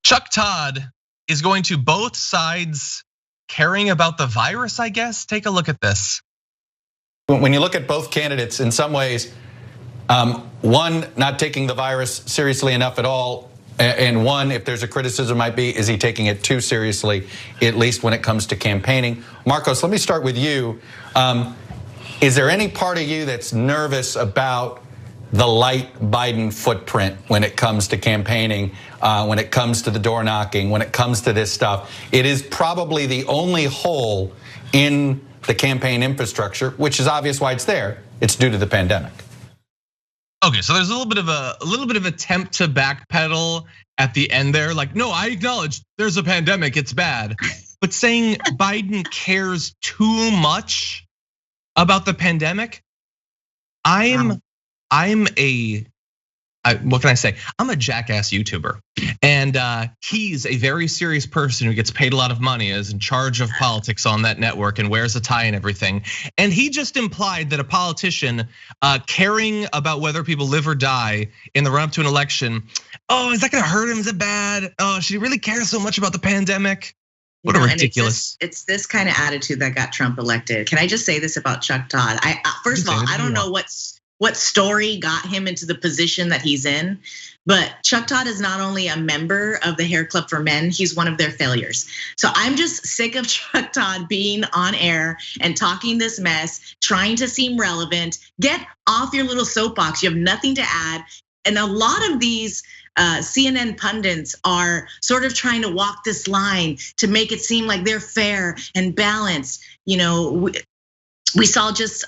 Chuck Todd is going to both sides caring about the virus, I guess. Take a look at this. When you look at both candidates, in some ways, one, not taking the virus seriously enough at all, and one, if there's a criticism might be, is he taking it too seriously, at least when it comes to campaigning? Markos, let me start with you. Is there any part of you that's nervous about the light Biden footprint when it comes to campaigning, when it comes to the door knocking, when it comes to this stuff? It is probably the only hole in the campaign infrastructure, which is obvious why it's there. It's due to the pandemic. Okay, so there's a little bit of attempt to backpedal at the end there. Like, no, I acknowledge there's a pandemic, it's bad. But saying Biden cares too much about the pandemic, what can I say? I'm a jackass YouTuber, and he's a very serious person who gets paid a lot of money, is in charge of politics on that network and wears a tie and everything. And he just implied that a politician caring about whether people live or die in the run-up to an election, oh, is that gonna hurt him? Is it bad? Oh, should he really care so much about the pandemic? What a ridiculous. It's this kind of attitude that got Trump elected. Can I just say this about Chuck Todd? First of all, I don't know what story got him into the position that he's in, but Chuck Todd is not only a member of the Hair Club for Men, he's one of their failures. So I'm just sick of Chuck Todd being on air and talking this mess, trying to seem relevant. Get off your little soapbox, you have nothing to add. And a lot of these CNN pundits are sort of trying to walk this line to make it seem like they're fair and balanced. You know, we saw just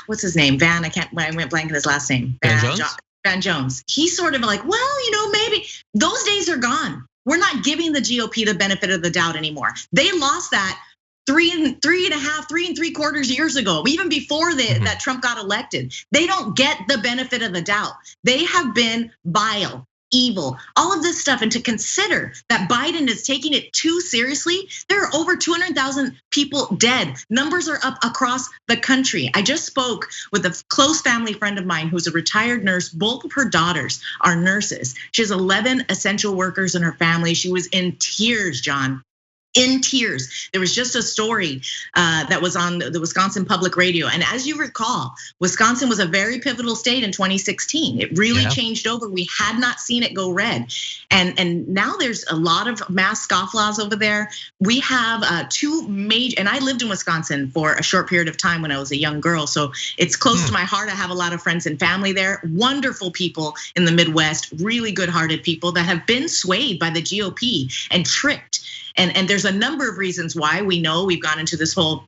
what's his name? I went blank on his last name. Van Jones. He's sort of like, well, you know, maybe those days are gone. We're not giving the GOP the benefit of the doubt anymore. They lost that 3.75 years ago, even before that Trump got elected. They don't get the benefit of the doubt. They have been vile, evil, all of this stuff. And to consider that Biden is taking it too seriously, there are over 200,000 people dead. Numbers are up across the country. I just spoke with a close family friend of mine who's a retired nurse. Both of her daughters are nurses. She has 11 essential workers in her family. She was in tears, John. In tears. There was just a story that was on the Wisconsin Public Radio. And as you recall, Wisconsin was a very pivotal state in 2016. It really changed over. We had not seen it go red. And now there's a lot of mass scofflaws over there. We have two major, and I lived in Wisconsin for a short period of time when I was a young girl. So it's close to my heart. I have a lot of friends and family there. Wonderful people in the Midwest, really good-hearted people that have been swayed by the GOP and tricked. And there's a number of reasons why. We know we've gone into this whole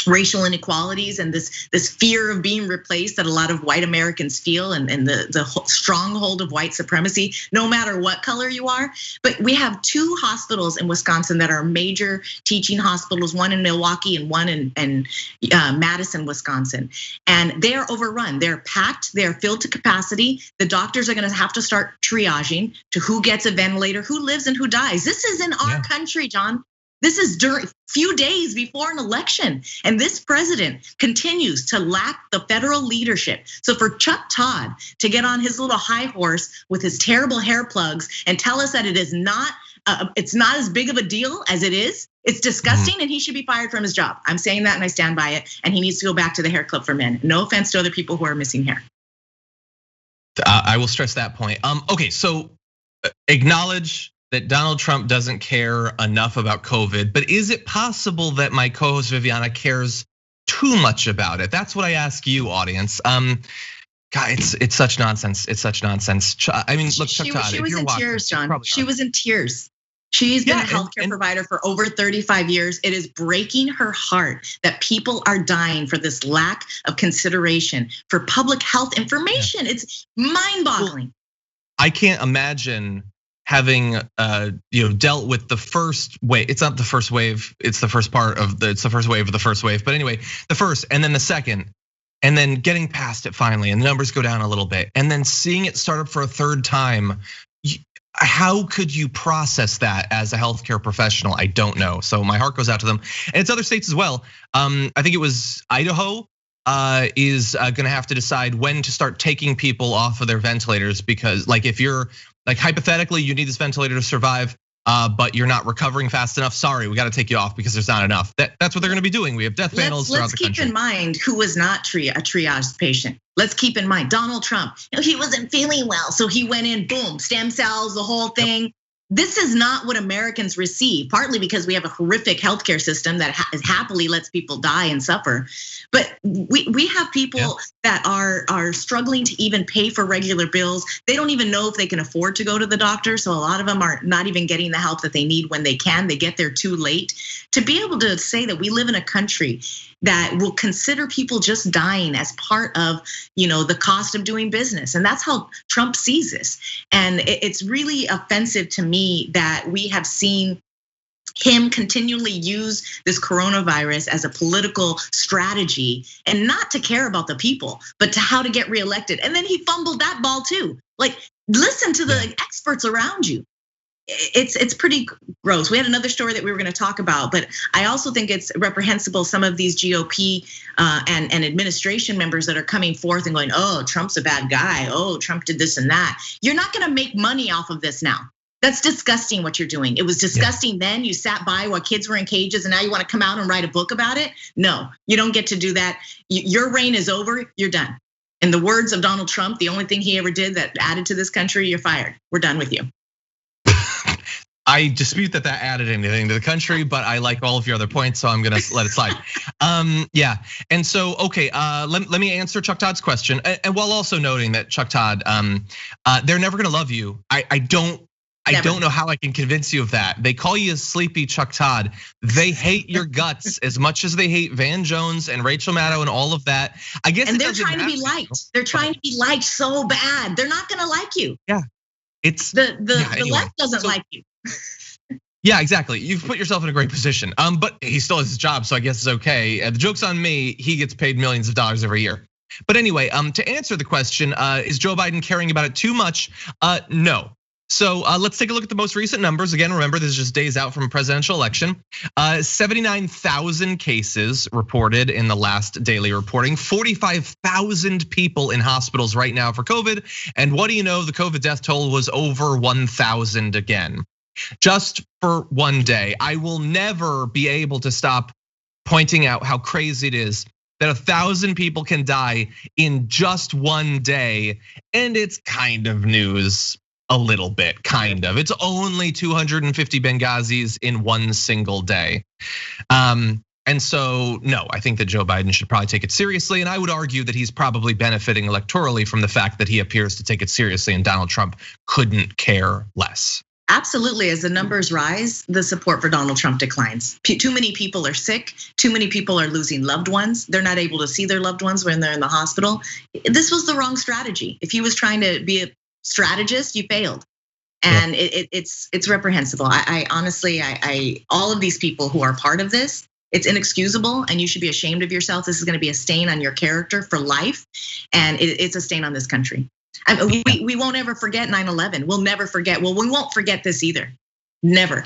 racial inequalities and this fear of being replaced that a lot of white Americans feel, and the stronghold of white supremacy, no matter what color you are. But we have two hospitals in Wisconsin that are major teaching hospitals, one in Milwaukee and one in Madison, Wisconsin. And they are overrun, they're packed, they're filled to capacity. The doctors are gonna have to start triaging to who gets a ventilator, who lives and who dies. This is in our country, John. This is during few days before an election, and this president continues to lack the federal leadership. So for Chuck Todd to get on his little high horse with his terrible hair plugs and tell us that it's not as big of a deal as it is, it's disgusting, and he should be fired from his job. I'm saying that and I stand by it, and he needs to go back to the Hair Club for Men. No offense to other people who are missing hair. I will stress that point. Okay, so acknowledge that Donald Trump doesn't care enough about COVID, but is it possible that my co-host Viviana cares too much about it? That's what I ask you, audience. God, it's such nonsense. It's such nonsense. I mean, look, Chuck Todd, she was in tears, John. She was in tears. She's been a healthcare provider for over 35 years. It is breaking her heart that people are dying for this lack of consideration for public health information. It's mind-boggling. Well, I can't imagine having dealt with the first wave. It's not the first wave, it's the first part of it's the first wave of the first wave. But anyway, the first and then the second, and then getting past it finally, and the numbers go down a little bit, and then seeing it start up for a third time. How could you process that as a healthcare professional? I don't know. So my heart goes out to them, and it's other states as well. I think it was Idaho is gonna have to decide when to start taking people off of their ventilators, because like if you're like hypothetically, you need this ventilator to survive. but you're not recovering fast enough. Sorry, we got to take you off because there's not enough. That's what they're going to be doing. We have death panels throughout the country. Let's keep in mind who was not a triage patient. Let's keep in mind Donald Trump. He wasn't feeling well, so he went in, boom, stem cells, the whole thing. Yep. This is not what Americans receive, partly because we have a horrific healthcare system that happily lets people die and suffer. But we have people that are struggling to even pay for regular bills. They don't even know if they can afford to go to the doctor. So a lot of them are not even getting the help that they need when they can. They get there too late. To be able to say that we live in a country that will consider people just dying as part of, the cost of doing business. And that's how Trump sees this. And it's really offensive to me that we have seen him continually use this coronavirus as a political strategy and not to care about the people, but to how to get reelected. And then he fumbled that ball too. Like, listen to the experts around you. It's pretty gross. We had another story that we were going to talk about, but I also think it's reprehensible some of these GOP and administration members that are coming forth and going, oh, Trump's a bad guy. Oh, Trump did this and that. You're not going to make money off of this now. That's disgusting what you're doing. It was disgusting then. You sat by while kids were in cages and now you want to come out and write a book about it? No, you don't get to do that. Your reign is over, you're done. In the words of Donald Trump, the only thing he ever did that added to this country, you're fired. We're done with you. I dispute that added anything to the country, but I like all of your other points, so I'm gonna let it slide. Yeah, and so okay, let me answer Chuck Todd's question, and while also noting that Chuck Todd, they're never gonna love you. I don't know how I can convince you of that. They call you a sleepy Chuck Todd. They hate your guts as much as they hate Van Jones and Rachel Maddow and all of that. I guess, and they're trying to be liked. They're trying to be liked so bad. They're not gonna like you. Yeah, it's the left doesn't like you. Yeah, exactly. You've put yourself in a great position. But he still has his job, so I guess it's okay. The joke's on me. He gets paid millions of dollars every year. But anyway, to answer the question, is Joe Biden caring about it too much? No. So let's take a look at the most recent numbers. Again, remember, this is just days out from a presidential election. 79,000 cases reported in the last daily reporting. 45,000 people in hospitals right now for COVID. And what do you know? The COVID death toll was over 1,000 again. Just for one day. I will never be able to stop pointing out how crazy it is that 1,000 people can die in just one day. And it's kind of news. A little bit, kind of. It's only 250 Benghazis in one single day. And so, no, I think that Joe Biden should probably take it seriously. And I would argue that he's probably benefiting electorally from the fact that he appears to take it seriously and Donald Trump couldn't care less. Absolutely, as the numbers rise, the support for Donald Trump declines. Too many people are sick, too many people are losing loved ones. They're not able to see their loved ones when they're in the hospital. This was the wrong strategy. If he was trying to be a strategist, you failed. And it's reprehensible. I honestly, all of these people who are part of this, it's inexcusable and you should be ashamed of yourself. This is gonna be a stain on your character for life. And it's a stain on this country. I mean, we won't ever forget 9/11. We'll never forget. Well, we won't forget this either. Never.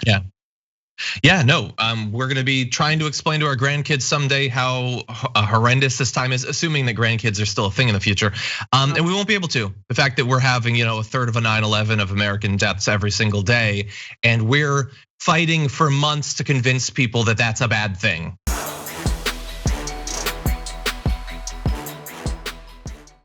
Yeah, no, we're gonna be trying to explain to our grandkids someday how horrendous this time is, assuming that grandkids are still a thing in the future. And we won't be able to. The fact that we're having, a third of a 9/11 of American deaths every single day, and we're fighting for months to convince people that that's a bad thing.